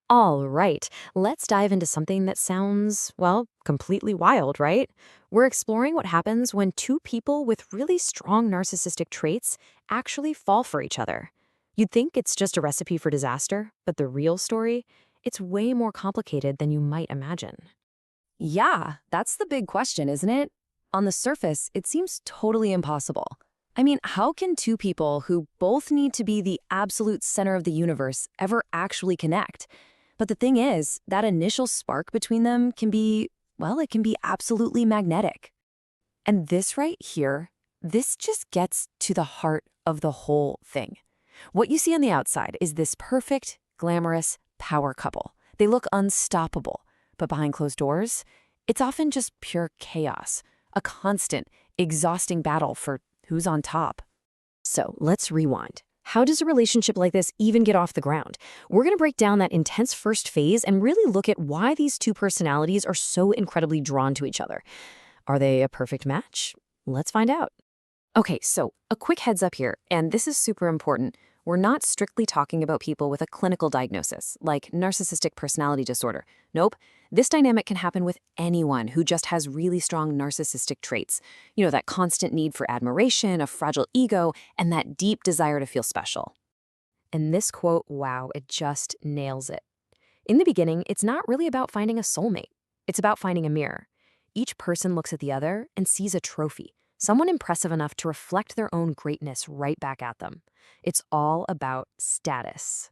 All right, let's dive into something that sounds, well, completely wild, right? We're exploring what happens when two people with really strong narcissistic traits actually fall for each other. You'd think it's just a recipe for disaster, but the real story, it's way more complicated than you might imagine. Yeah, that's the big question, isn't it? On the surface, it seems totally impossible. I mean, how can two people who both need to be the absolute center of the universe ever actually connect? But the thing is, that initial spark between them can be, well, it can be absolutely magnetic. And this right here, this just gets to the heart of the whole thing. What you see on the outside is this perfect, glamorous power couple. They look unstoppable, but behind closed doors, it's often just pure chaos, a constant, exhausting battle for who's on top. So let's rewind. How does a relationship like this even get off the ground? We're going to break down that intense first phase and really look at why these two personalities are so incredibly drawn to each other. Are they a perfect match? Let's find out. Okay, so a quick heads up here, and this is super important. We're not strictly talking about people with a clinical diagnosis, like narcissistic personality disorder. Nope. This dynamic can happen with anyone who just has really strong narcissistic traits. You know, that constant need for admiration, a fragile ego, and that deep desire to feel special. And this quote, wow, it just nails it. In the beginning, it's not really about finding a soulmate. It's about finding a mirror. Each person looks at the other and sees a trophy, someone impressive enough to reflect their own greatness right back at them. It's all about status.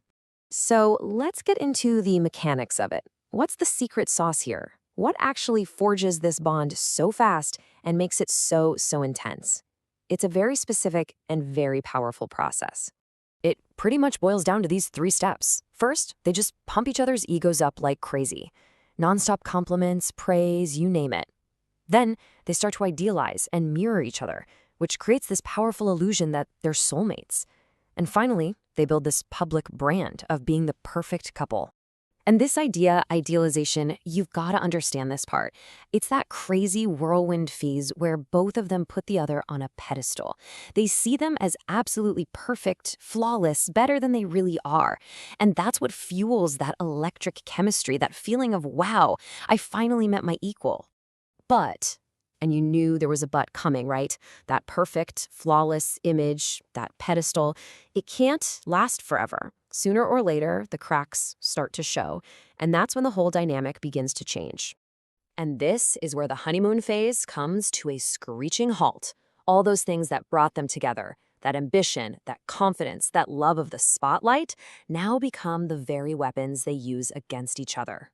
So let's get into the mechanics of it. What's the secret sauce here? What actually forges this bond so fast and makes it so intense? It's a very specific and very powerful process. It pretty much boils down to these three steps. First, they just pump each other's egos up like crazy. Nonstop compliments, praise, you name it. Then they start to idealize and mirror each other, which creates this powerful illusion that they're soulmates. And finally, they build this public brand of being the perfect couple. And this idealization, you've got to understand this part. It's that crazy whirlwind phase where both of them put the other on a pedestal. They see them as absolutely perfect, flawless, better than they really are. And that's what fuels that electric chemistry, that feeling of, wow, I finally met my equal. But, and you knew there was a but coming, right? That perfect, flawless image, that pedestal, it can't last forever. Sooner or later, the cracks start to show, and that's when the whole dynamic begins to change. And this is where the honeymoon phase comes to a screeching halt. All those things that brought them together, that ambition, that confidence, that love of the spotlight, now become the very weapons they use against each other.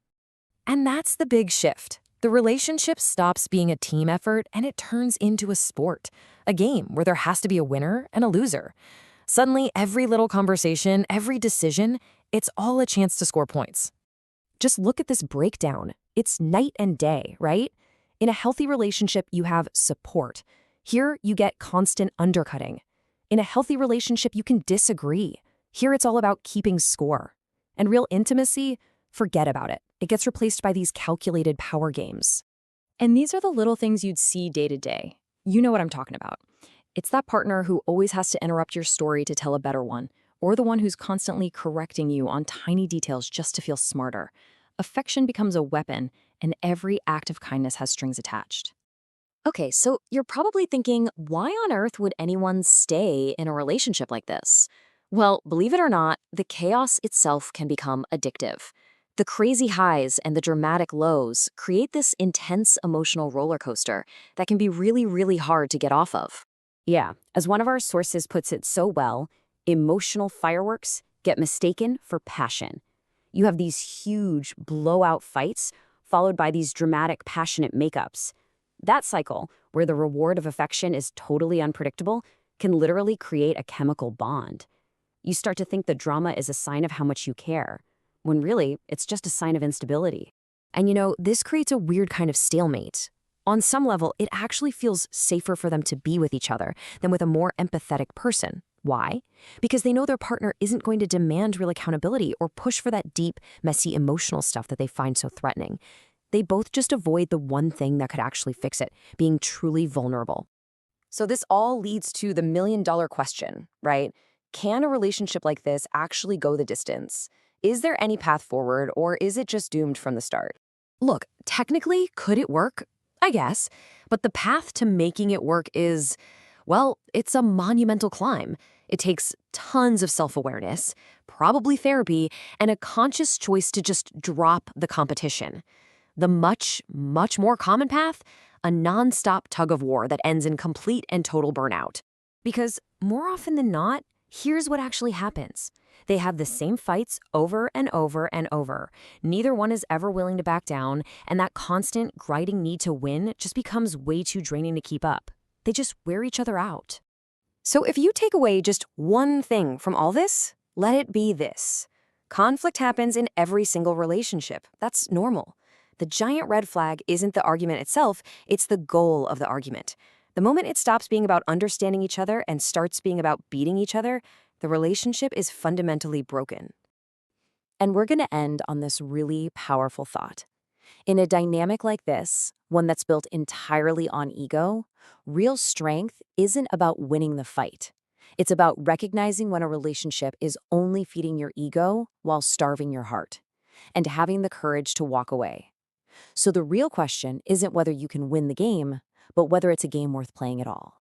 And that's the big shift. The relationship stops being a team effort and it turns into a sport, a game where there has to be a winner and a loser. Suddenly, every little conversation, every decision, it's all a chance to score points. Just look at this breakdown. It's night and day, right? In a healthy relationship, you have support. Here, you get constant undercutting. In a healthy relationship, you can disagree. Here, it's all about keeping score. And real intimacy, forget about it. It gets replaced by these calculated power games. And these are the little things you'd see day to day. You know what I'm talking about. It's that partner who always has to interrupt your story to tell a better one, or the one who's constantly correcting you on tiny details just to feel smarter. Affection becomes a weapon, and every act of kindness has strings attached. Okay, so you're probably thinking, why on earth would anyone stay in a relationship like this? Well, believe it or not, the chaos itself can become addictive. The crazy highs and the dramatic lows create this intense emotional roller coaster that can be really hard to get off of. Yeah, as one of our sources puts it so well, emotional fireworks get mistaken for passion. You have these huge blowout fights followed by these dramatic, passionate makeups. That cycle, where the reward of affection is totally unpredictable, can literally create a chemical bond. You start to think the drama is a sign of how much you care, when really, it's just a sign of instability. And you know, this creates a weird kind of stalemate. On some level, it actually feels safer for them to be with each other than with a more empathetic person. Why? Because they know their partner isn't going to demand real accountability or push for that deep, messy emotional stuff that they find so threatening. They both just avoid the one thing that could actually fix it, being truly vulnerable. So this all leads to the million-dollar question, right? Can a relationship like this actually go the distance? Is there any path forward, or is it just doomed from the start? Look, technically, could it work? I guess. But the path to making it work is, well, it's a monumental climb. It takes tons of self-awareness, probably therapy, and a conscious choice to just drop the competition. The much, much more common path? A nonstop tug of war that ends in complete and total burnout. Because more often than not, here's what actually happens. They have the same fights over and over and over. Neither one is ever willing to back down, and that constant, grinding need to win just becomes way too draining to keep up. They just wear each other out. So if you take away just one thing from all this, let it be this. Conflict happens in every single relationship. That's normal. The giant red flag isn't the argument itself, it's the goal of the argument. The moment it stops being about understanding each other and starts being about beating each other, the relationship is fundamentally broken. And we're going to end on this really powerful thought. In a dynamic like this, one that's built entirely on ego, real strength isn't about winning the fight. It's about recognizing when a relationship is only feeding your ego while starving your heart, and having the courage to walk away. So the real question isn't whether you can win the game, but whether it's a game worth playing at all.